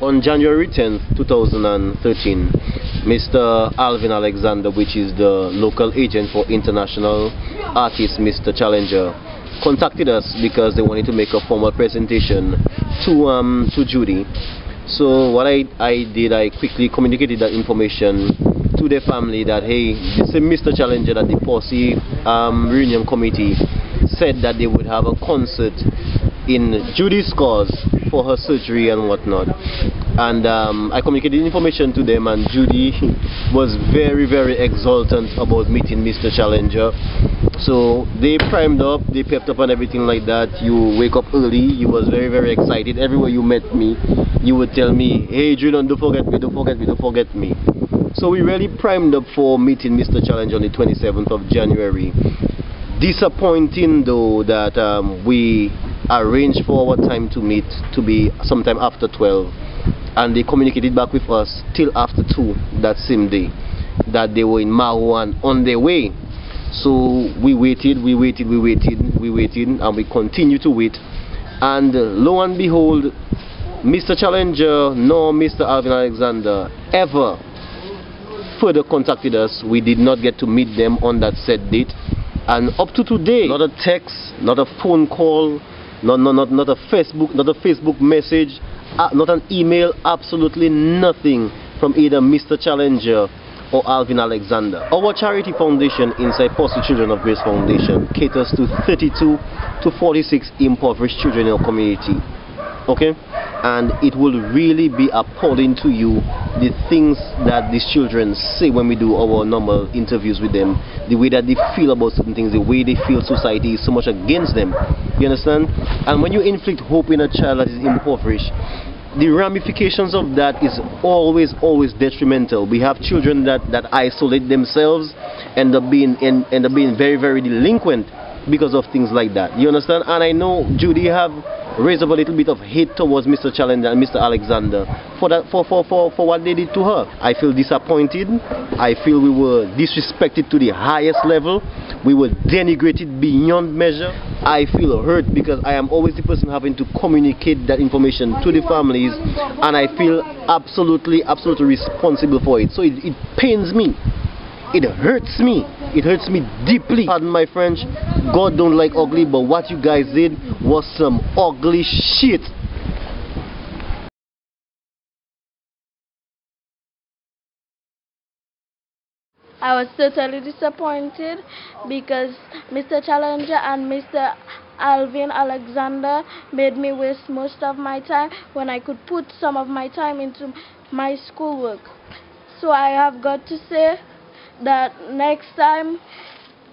On January 10th, 2013, Mr. Alvin Alexander, which is the local agent for international artist Mr. Challenger, contacted us because they wanted to make a formal presentation to Judy. So what I did, I quickly communicated that information to their family that, hey, this is Mr. Challenger, that the Posse reunion committee said that they would have a concert in Judy's cause for her surgery and whatnot. And I communicated information to them, and Judy was very, very exultant about meeting Mr. Challenger. So they primed up, they pepped up and everything like that. You wake up early, you was very, very excited. Everywhere you met me, you would tell me, hey Julian, don't forget me, don't forget me, don't forget me. So we really primed up for meeting Mr. Challenger on the 27th of January. Disappointing though that we arranged for our time to meet to be sometime after 12, and they communicated back with us till after 2 that same day that they were in Maruan on their way. So we waited, and we continued to wait, and lo and behold, Mr. Challenger nor Mr. Alvin Alexander ever further contacted us. We did not get to meet them on that set date, and up to today, not a text, not a phone call, not a Facebook message, not an email, absolutely nothing from either Mr. Challenger or Alvin Alexander. Our charity foundation inside Posse Children of Grace Foundation caters to 32 to 46 impoverished children in our community. Okay? And it will really be appalling to you the things that these children say when we do our normal interviews with them, the way that they feel about certain things, the way they feel society is so much against them. You understand? And when you inflict hope in a child that is impoverished, the ramifications of that is always detrimental. We have children that isolate themselves, end up being very, very delinquent because of things like that. You understand? And I know Judy have raised up a little bit of hate towards Mr. Challenger and Mr. Alexander for that, for what they did to her. I feel disappointed. I feel we were disrespected to the highest level. We were denigrated beyond measure. I feel hurt because I am always the person having to communicate that information to the families, and I feel absolutely responsible for it. So it pains me. It hurts me. It hurts me deeply. Pardon my French. God don't like ugly, but what you guys did was some ugly shit. I was totally disappointed because Mr. Challenger and Mr. Alvin Alexander made me waste most of my time when I could put some of my time into my schoolwork. So I have got to say that next time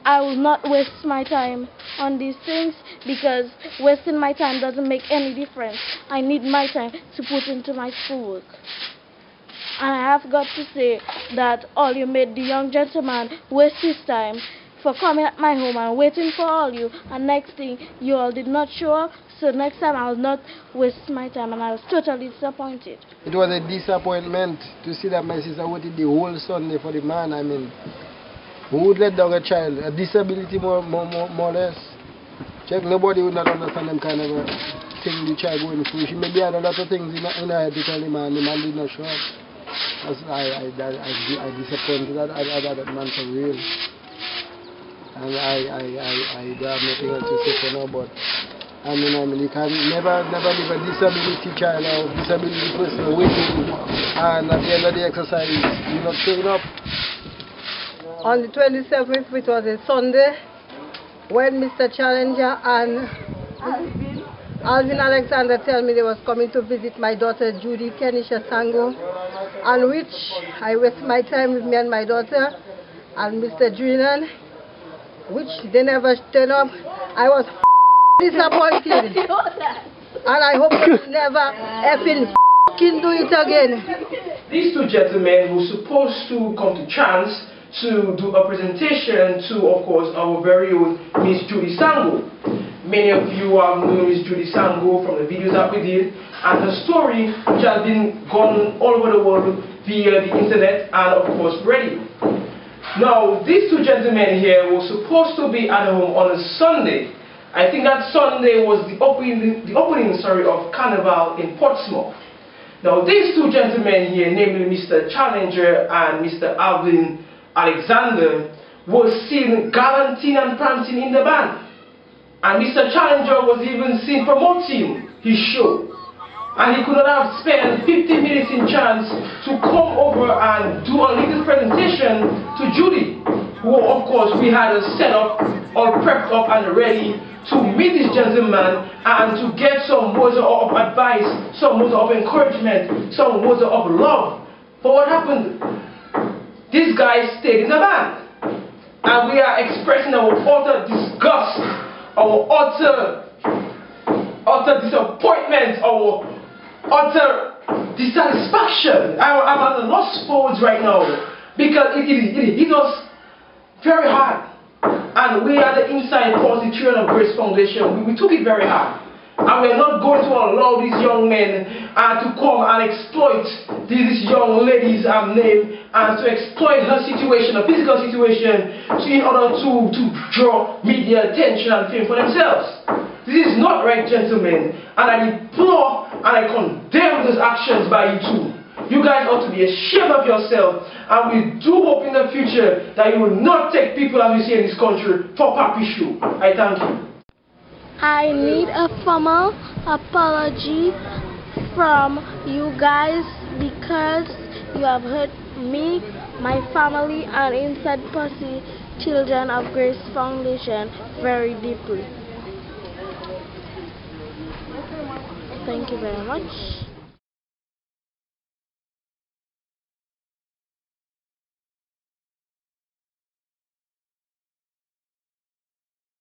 I will not waste my time on these things, because wasting my time doesn't make any difference. I need my time to put into my schoolwork. And I have got to say that all you made the young gentleman waste his time for coming at my home and waiting for all you, and next thing you all did not show up. So next time I will not waste my time, and I was totally disappointed. It was a disappointment to see that my sister waited the whole Sunday for the man. I mean, who would let down a child, a disability more or less? Check, nobody would not understand them kind of a thing the child going through. She maybe had a lot of things in her head to tell the man did not show up. I disappointed that man for real. And I don't have nothing else to say for now, but I mean, you can never leave a disability child or disability person waiting, and at the end of the exercise, you're not showing up. On the 27th, which was a Sunday, when Mr. Challenger and Alvin Alexander tell me they was coming to visit my daughter Judy, Sango, on which I waste my time with me and my daughter and Mr. Julian, which they never turned up. I was disappointed, and I hope they will never effing do it again. These two gentlemen were supposed to come to chance to do a presentation to, of course, our very own Miss Judy Sango. Many of you have known Miss Judy Sango from the videos that we did, and her story, which has been gone all over the world via the internet and, of course, radio. Now, these two gentlemen here were supposed to be at home on a Sunday. I think that Sunday was the opening of Carnival in Portsmouth. Now these two gentlemen here, namely Mr. Challenger and Mr. Alvin Alexander, were seen gallanting and prancing in the band. And Mr. Challenger was even seen promoting his show. And he could not have spent 15 minutes in chance to come over and do a little presentation to Judy, who of course we had a set up, all prepped up and ready to meet this gentleman and to get some words of advice, some words of encouragement, some words of love. But what happened? These guys stayed in the band. And we are expressing our utter disgust, our utter disappointment, our utter dissatisfaction. I'm at a loss for words right now because it hit us very hard. And we are the inside policy children of Grace Foundation. We took it very hard. And we are not going to allow these young men to come and exploit this young lady's name and to exploit her situation, her physical situation, in order to draw media attention and fame for themselves. This is not right, gentlemen, and I deplore and I condemn those actions by you too. You guys ought to be ashamed of yourself, and we do hope in the future that you will not take people as we see in this country for puppy show. I thank you. I need a formal apology from you guys because you have hurt me, my family, and inside pussy children of Grace Foundation very deeply. Thank you very much.